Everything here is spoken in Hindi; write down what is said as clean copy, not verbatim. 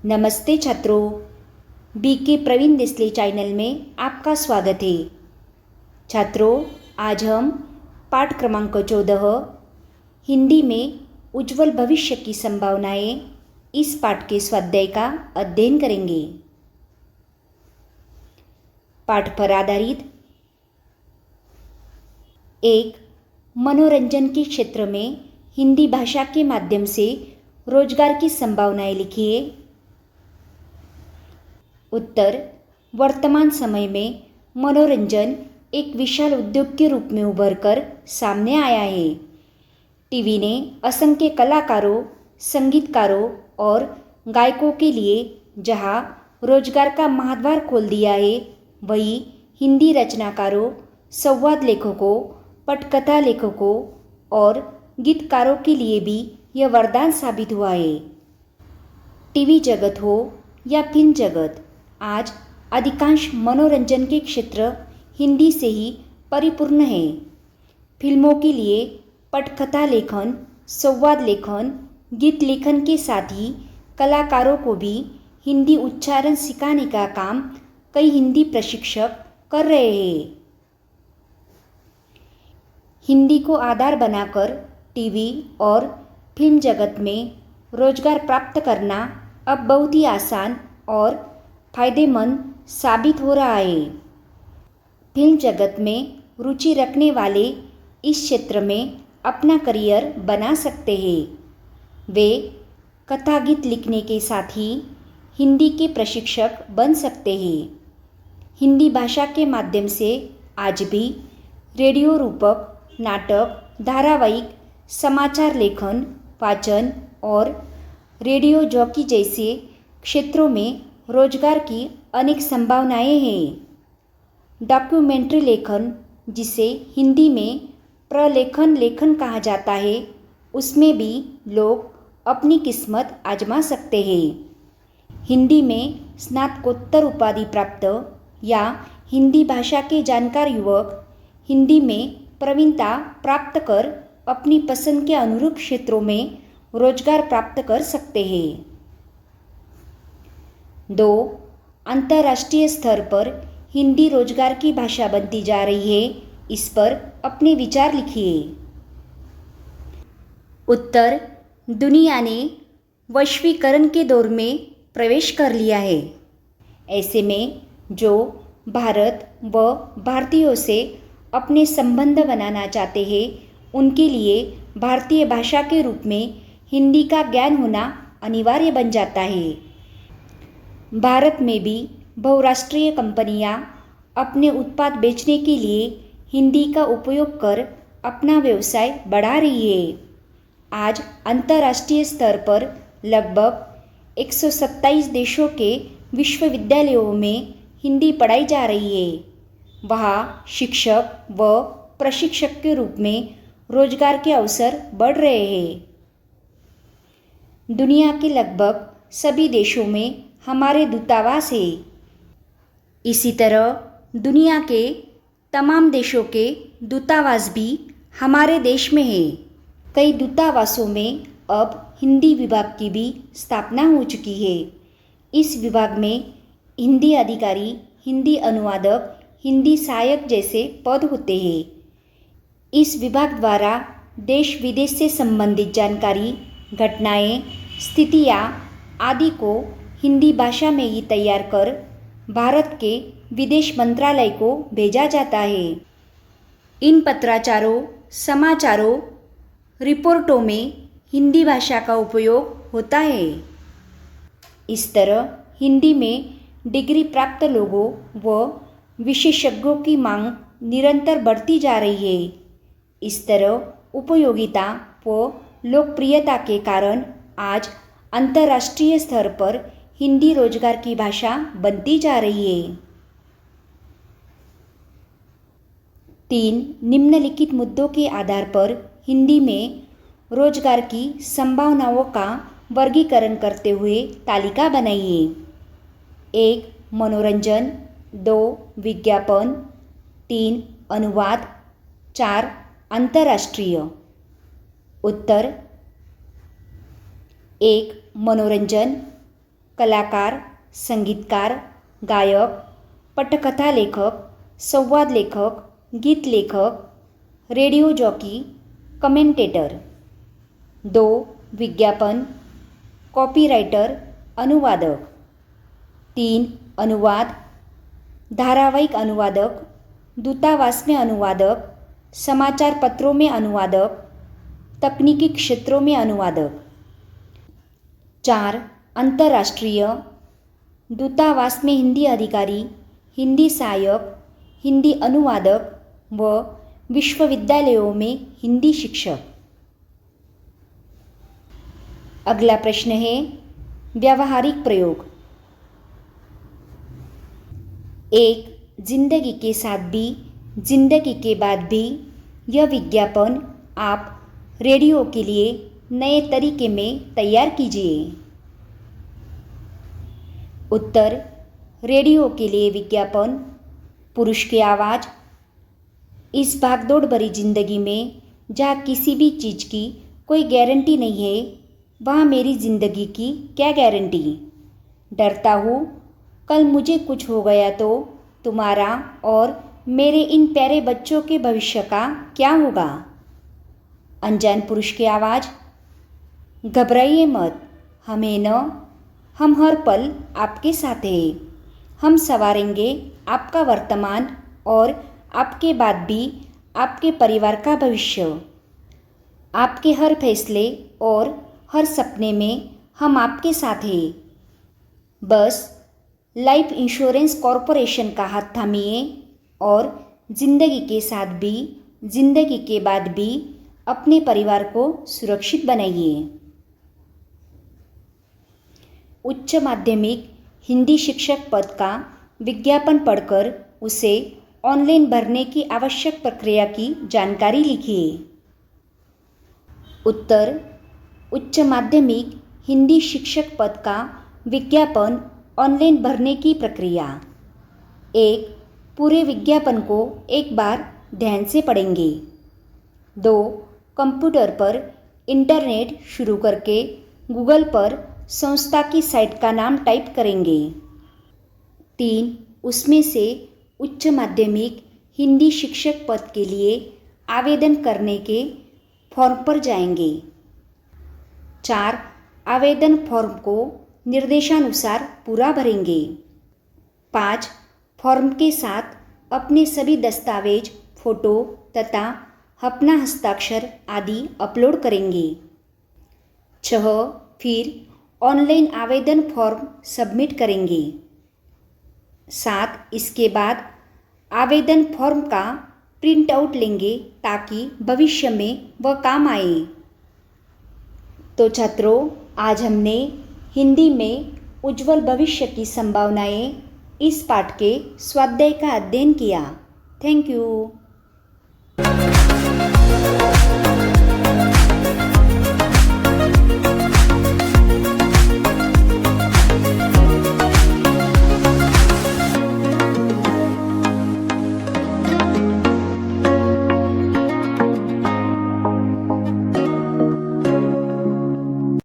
नमस्ते छात्रों, बीके प्रवीण देसले चैनल में आपका स्वागत है। छात्रों, आज हम पाठ क्रमांक 14 हिंदी में उज्जवल भविष्य की संभावनाएं इस पाठ के स्वाध्याय का अध्ययन करेंगे। पाठ पर आधारित एक मनोरंजन के क्षेत्र में हिंदी भाषा के माध्यम से रोजगार की संभावनाएं लिखिए। उत्तर, वर्तमान समय में मनोरंजन एक विशाल उद्योग के रूप में उभर कर सामने आया है। टीवी ने असंख्य कलाकारों, संगीतकारों और गायकों के लिए जहां रोजगार का महाद्वार खोल दिया है, वहीं हिंदी रचनाकारों, संवाद लेखकों, पटकथा लेखकों और गीतकारों के लिए भी यह वरदान साबित हुआ है। टीवी जगत हो या फिल्म जगत, आज अधिकांश मनोरंजन के क्षेत्र हिंदी से ही परिपूर्ण है। फिल्मों के लिए पटकथा लेखन, संवाद लेखन, गीत लेखन के साथ ही कलाकारों को भी हिंदी उच्चारण सिखाने का काम कई हिंदी प्रशिक्षक कर रहे हैं। हिंदी को आधार बनाकर टीवी और फिल्म जगत में रोजगार प्राप्त करना अब बहुत ही आसान और फायदेमंद साबित हो रहा है। फिल्म जगत में रुचि रखने वाले इस क्षेत्र में अपना करियर बना सकते हैं। वे कथा गीत लिखने के साथ ही हिंदी के प्रशिक्षक बन सकते हैं। हिंदी भाषा के माध्यम से आज भी रेडियो रूपक, नाटक, धारावाहिक, समाचार लेखन, वाचन और रेडियो जॉकी जैसे क्षेत्रों में रोजगार की अनेक संभावनाएं हैं। डॉक्यूमेंट्री लेखन, जिसे हिंदी में प्रलेखन लेखन कहा जाता है, उसमें भी लोग अपनी किस्मत आजमा सकते हैं। हिंदी में स्नातकोत्तर उपाधि प्राप्त या हिंदी भाषा के जानकार युवक हिंदी में प्रवीणता प्राप्त कर अपनी पसंद के अनुरूप क्षेत्रों में रोजगार प्राप्त कर सकते हैं। 2. अंतर्राष्ट्रीय स्तर पर हिंदी रोजगार की भाषा बनती जा रही है, इस पर अपने विचार लिखिए। उत्तर, दुनिया ने वैश्वीकरण के दौर में प्रवेश कर लिया है। ऐसे में जो भारत व भारतीयों से अपने संबंध बनाना चाहते हैं, उनके लिए भारतीय भाषा के रूप में हिंदी का ज्ञान होना अनिवार्य बन जाता है। भारत में भी बहुराष्ट्रीय कंपनियां अपने उत्पाद बेचने के लिए हिंदी का उपयोग कर अपना व्यवसाय बढ़ा रही है। आज अंतर्राष्ट्रीय स्तर पर लगभग 127 देशों के विश्वविद्यालयों में हिंदी पढ़ाई जा रही है। वहाँ शिक्षक व प्रशिक्षक के रूप में रोजगार के अवसर बढ़ रहे हैं। दुनिया के लगभग सभी देशों में हमारे दूतावास है। इसी तरह दुनिया के तमाम देशों के दूतावास भी हमारे देश में है। कई दूतावासों में अब हिंदी विभाग की भी स्थापना हो चुकी है। इस विभाग में हिंदी अधिकारी, हिंदी अनुवादक, हिंदी सहायक जैसे पद होते हैं। इस विभाग द्वारा देश विदेश से संबंधित जानकारी, घटनाएं, स्थितियाँ आदि को हिंदी भाषा में ही तैयार कर भारत के विदेश मंत्रालय को भेजा जाता है। इन पत्राचारों, समाचारों, रिपोर्टों में हिंदी भाषा का उपयोग होता है। इस तरह हिंदी में डिग्री प्राप्त लोगों व विशेषज्ञों की मांग निरंतर बढ़ती जा रही है। इस तरह उपयोगिता व लोकप्रियता के कारण आज अंतर्राष्ट्रीय स्तर पर हिंदी रोजगार की भाषा बनती जा रही है। 3. निम्नलिखित मुद्दों के आधार पर हिंदी में रोजगार की संभावनाओं का वर्गीकरण करते हुए तालिका बनाइए। 1. मनोरंजन, 2. विज्ञापन, 3. अनुवाद, 4. अंतर्राष्ट्रीय। उत्तर, 1. मनोरंजन। कलाकार, संगीतकार, गायक, पटकथा लेखक, संवाद लेखक, गीत लेखक, रेडिओ जॉकी, कमेंटेटर. 2. विज्ञापन, कॉपीराइटर, अनुवादक. 3. अनुवाद, धारावाहिक अनुवादक, दूतावास में अनुवादक, समाचार पत्रों में अनुवादक, तकनीकी क्षेत्रों में अनुवादक. 4. अंतर्राष्ट्रीय, दूतावास में हिंदी अधिकारी, हिंदी सहायक, हिंदी अनुवादक व विश्वविद्यालयों में हिंदी शिक्षक. अगला प्रश्न है व्यावहारिक प्रयोग. 1. जिंदगी के साथ भी, जिंदगी के बाद भी. यह विज्ञापन आप रेडियो के लिए नए तरीके में तैयार कीजिए. उत्तर. रेडियो के लिए विज्ञापन. पुरुष की आवाज़. इस भागदौड़ भरी जिंदगी में जहाँ किसी भी चीज़ की कोई गारंटी नहीं है, वहाँ मेरी ज़िंदगी की क्या गारंटी. डरता हूँ कल मुझे कुछ हो गया तो तुम्हारा और मेरे इन प्यारे बच्चों के भविष्य का क्या होगा. अनजान पुरुष की आवाज़. घबराइए मत, हमें न, हम हर पल आपके साथ हैं. हम संवारेंगे आपका वर्तमान और आपके बाद भी आपके परिवार का भविष्य. आपके हर फैसले और हर सपने में हम आपके साथ हैं. बस लाइफ इंश्योरेंस कॉरपोरेशन का हाथ थामिए और जिंदगी के साथ भी, जिंदगी के बाद भी अपने परिवार को सुरक्षित बनाइए. उच्च माध्यमिक हिंदी शिक्षक पद का विज्ञापन पढ़कर उसे ऑनलाइन भरने की आवश्यक प्रक्रिया की जानकारी लिखिए. उत्तर. उच्च माध्यमिक हिंदी शिक्षक पद का विज्ञापन ऑनलाइन भरने की प्रक्रिया. 1. पूरे विज्ञापन को एक बार ध्यान से पढ़ेंगे. 2. कंप्यूटर पर इंटरनेट शुरू करके गूगल पर संस्था की साइट का नाम टाइप करेंगे. 3. उसमें से उच्च माध्यमिक हिंदी शिक्षक पद के लिए आवेदन करने के फॉर्म पर जाएंगे. 4. आवेदन फॉर्म को निर्देशानुसार पूरा भरेंगे. 5. फॉर्म के साथ अपने सभी दस्तावेज, फोटो तथा अपना हस्ताक्षर आदि अपलोड करेंगे. 6. फिर ऑनलाइन आवेदन फॉर्म सबमिट करेंगे. 7. इसके बाद आवेदन फॉर्म का प्रिंट आउट लेंगे ताकि भविष्य में वह काम आए. तो छात्रों, आज हमने हिंदी में उज्जवल भविष्य की संभावनाएं इस पाठ के स्वाध्याय का अध्ययन किया. Thank you.